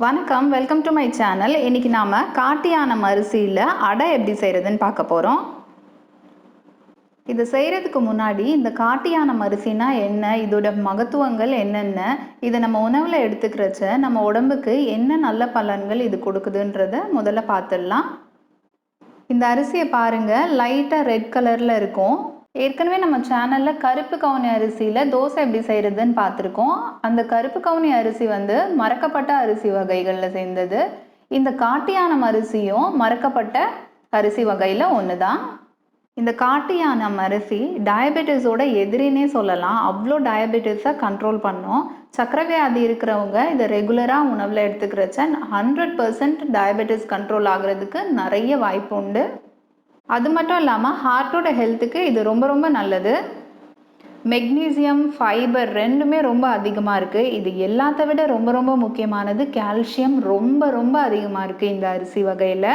வணக்கம், welcome to my channel. இன்றைக்கி நாம் காட்டியானம் அரிசியில் அடை எப்படி செய்கிறதுன்னு பார்க்க போகிறோம். இது செய்கிறதுக்கு முன்னாடி இந்த காட்டியானம் அரிசினா என்ன, இதோட மகத்துவங்கள் என்னென்ன, இதை நம்ம உணவில் எடுத்துக்கிறச்ச நம்ம உடம்புக்கு என்ன நல்ல பலன்கள் இது கொடுக்குதுன்றத முதல்ல பார்த்துடலாம். இந்த அரிசியை பாருங்கள், லைட்டாக ரெட் கலரில் இருக்கும். ஏற்கனவே நம்ம சேனலில் கருப்பு கவுனி அரிசியில் தோசை எப்படி செய்கிறதுன்னு பார்த்துருக்கோம். அந்த கருப்பு கவுனி அரிசி மறக்கப்பட்ட அரிசி வகைகளில் சேர்ந்தது. இந்த காட்டியானம் அரிசியும் மறக்கப்பட்ட அரிசி வகையில் ஒன்று தான். இந்த காட்டியானம் அரிசி டயபெட்டிஸோட எதிரினே சொல்லலாம். அவ்வளோ டயபெட்டிஸை கண்ட்ரோல் பண்ணும். சர்க்கரை வியாதி இருக்கிறவங்க இதை ரெகுலராக உணவில் எடுத்துக்கிறச்ச 100% டயபெட்டிஸ் கண்ட்ரோல் ஆகிறதுக்கு நிறைய வாய்ப்பு உண்டு. அது மட்டும் இல்லாமல் ஹார்ட்டோட ஹெல்த்துக்கு இது ரொம்ப ரொம்ப நல்லது. மெக்னீசியம், ஃபைபர் ரெண்டுமே ரொம்ப அதிகமாக இருக்குது. இது எல்லாத்த விட ரொம்ப ரொம்ப முக்கியமானது கால்சியம் ரொம்ப ரொம்ப அதிகமாக இருக்குது இந்த அரிசி வகையில்.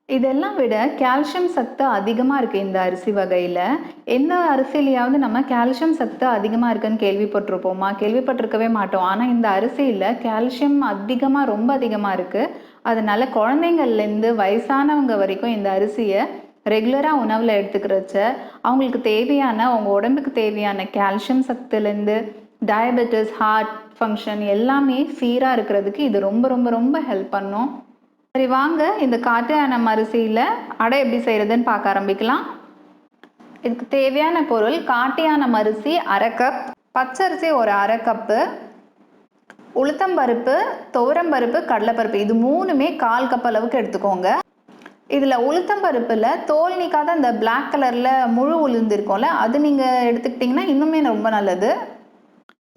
இதெல்லாம் விட கால்சியம் சத்து அதிகமாக இருக்குது இந்த அரிசி வகையில். எந்த அரிசியிலையாவது நம்ம கால்சியம் சத்து அதிகமாக இருக்குன்னு கேள்விப்பட்டிருப்போமா? கேள்விப்பட்டிருக்கவே மாட்டோம். ஆனால் இந்த அரிசியில் கால்சியம் அதிகமாக ரொம்ப அதிகமாக இருக்குது. அதனால் குழந்தைங்கள்லேருந்து வயசானவங்க வரைக்கும் இந்த அரிசியை ரெகுலராக உணவில் எடுத்துக்கிறச்ச அவங்களுக்கு தேவையான, அவங்க உடம்புக்கு தேவையான கால்சியம் சத்துலேருந்து டயபெட்டிஸ், ஹார்ட் ஃபங்க்ஷன் எல்லாமே சீராக இருக்கிறதுக்கு இது ரொம்ப ரொம்ப ரொம்ப ஹெல்ப் பண்ணும். சரி, வாங்க இந்த காட்டியானம் அரிசியில் அடை எப்படி செய்கிறதுன்னு பார்க்க ஆரம்பிக்கலாம். இதுக்கு தேவையான பொருள்: காட்டியானம் அரிசி 1/2 கப், பச்சரிசி ஒரு 1/2 கப்பு, உளுத்தம்பருப்பு, துவரம்பருப்பு, கடலைப்பருப்பு இது மூணுமே 1/4 கப் அளவுக்கு எடுத்துக்கோங்க. இதில் உளுத்தம்பருப்பில் தோல் நீக்காத அந்த பிளாக் கலரில் முழு உளுந்து இருக்கும்ல, அது நீங்கள் எடுத்துக்கிட்டிங்கன்னா இன்னுமே ரொம்ப நல்லது.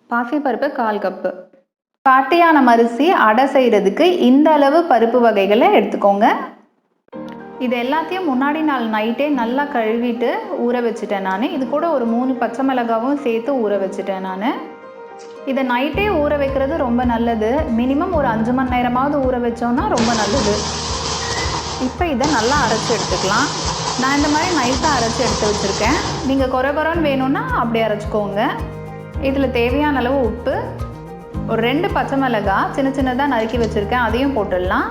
பாசிப்பருப்பு 1/4 கப்பு. காட்டியானம் அரிசி அடை செய்கிறதுக்கு இந்த அளவு பருப்பு வகைகளை எடுத்துக்கோங்க. இது எல்லாத்தையும் முன்னாடி நாள் நைட்டே நல்லா கழுவிட்டு ஊற வச்சுட்டேன் நான். இது கூட ஒரு 3 பச்சை மிளகாவும் சேர்த்து ஊற வச்சுட்டேன் நான். இதை நைட்டே ஊற வைக்கிறது ரொம்ப நல்லது. மினிமம் ஒரு 5 மணி நேரமாவது ஊற வச்சோன்னா ரொம்ப நல்லது. இப்போ இதை நல்லா அரைச்சி எடுத்துக்கலாம். நான் இந்த மாதிரி நைட்டாக அரைச்சி எடுத்து வச்சுருக்கேன். நீங்கள் கொரன்னு வேணும்னா அப்படி அரைச்சிக்கோங்க. இதில் தேவையான அளவு உப்பு, ஒரு 2 பச்சை மிளகாய் சின்ன சின்னதாக நறுக்கி வச்சுருக்கேன், அதையும் போட்டுடலாம்.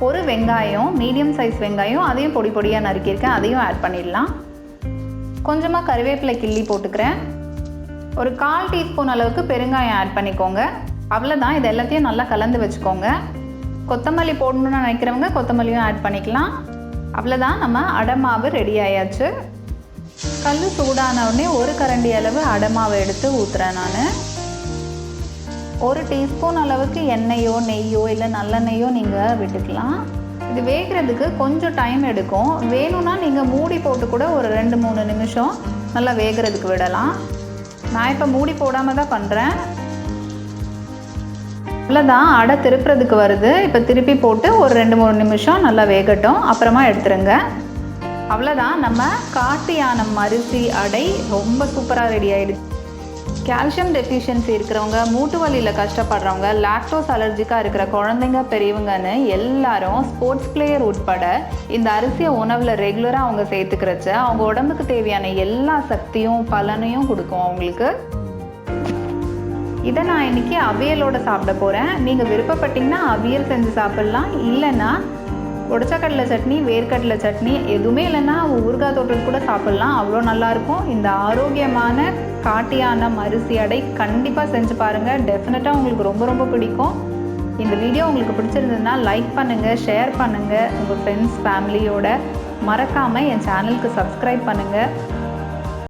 ஒரு வெங்காயம், மீடியம் சைஸ் வெங்காயம், அதையும் பொடி பொடியாக நறுக்கியிருக்கேன், அதையும் ஆட் பண்ணிடலாம். கொஞ்சமாக கருவேப்பிலை கிள்ளி போட்டுக்கிறேன். ஒரு 1/4 டீஸ்பூன் அளவுக்கு பெருங்காயம் ஆட் பண்ணிக்கோங்க. அவ்வளோதான். இது எல்லாத்தையும் நல்லா கலந்து வச்சுக்கோங்க. கொத்தமல்லி போடணுன்னு நினைக்கிறவங்க கொத்தமல்லியும் ஆட் பண்ணிக்கலாம். அவ்வளோதான், நம்ம அடை மாவு ரெடி ஆயாச்சு. கல் சூடான உடனே 1 கரண்டி அளவு அடை மாவை எடுத்து ஊற்றுறேன் நான். 1 டீஸ்பூன் அளவுக்கு எண்ணெயோ நெய்யோ இல்லை நல்லெண்ணெய்யோ நீங்கள் விட்டுக்கலாம். இது வேகிறதுக்கு கொஞ்சம் டைம் எடுக்கும். வேணும்னா நீங்கள் மூடி போட்டு கூட ஒரு 2-3 நிமிஷம் நல்லா வேகிறதுக்கு விடலாம். நான் இப்போ மூடி போடாமல் தான் பண்ணுறேன். அவ்வளோதான், அடை திருப்புறதுக்கு வருது. இப்போ திருப்பி போட்டு ஒரு 2-3 நிமிஷம் நல்லா வேகட்டும், அப்புறமா எடுத்துருங்க. அவ்வளோதான், நம்ம காட்டியானம் அரிசி அடை ரொம்ப சூப்பராக ரெடி ஆகிடுச்சு. கால்சியம் டெஃபிஷியன்சி இருக்கிறவங்க, மூட்டு வலியில் கஷ்டப்படுறவங்க, லாக்டோஸ் அலர்ஜிக்காக இருக்கிற குழந்தைங்க, பெரியவங்கன்னு எல்லாரும், ஸ்போர்ட்ஸ் பிளேயர் உட்பட இந்த அரிசியை உணவில் ரெகுலராக அவங்க சேர்த்துக்கிறச்ச அவங்க உடம்புக்கு தேவையான எல்லா சக்தியும் பலனையும் கொடுக்கும் அவங்களுக்கு. இதை நான் இன்றைக்கி அவியலோடு சாப்பிட போகிறேன். நீங்கள் விருப்பப்பட்டிங்கன்னா அவியல் செஞ்சு சாப்பிட்லாம். இல்லைன்னா உடச்சக்கடலை சட்னி, வேர்க்கடலை சட்னி எதுவுமே இல்லைன்னா ஊறுகாய் தொட்டுறது கூட சாப்பிட்லாம். அவ்வளோ நல்லாயிருக்கும். இந்த ஆரோக்கியமான காட்டியானம் அரிசி அடை கண்டிப்பாக செஞ்சு பாருங்கள். டெஃபினட்டாக உங்களுக்கு ரொம்ப ரொம்ப பிடிக்கும். இந்த வீடியோ உங்களுக்கு பிடிச்சிருந்ததுன்னா லைக் பண்ணுங்கள், ஷேர் பண்ணுங்கள் உங்கள் ஃப்ரெண்ட்ஸ் ஃபேமிலியோட. மறக்காமல் என் சேனலுக்கு சப்ஸ்கிரைப் பண்ணுங்கள்.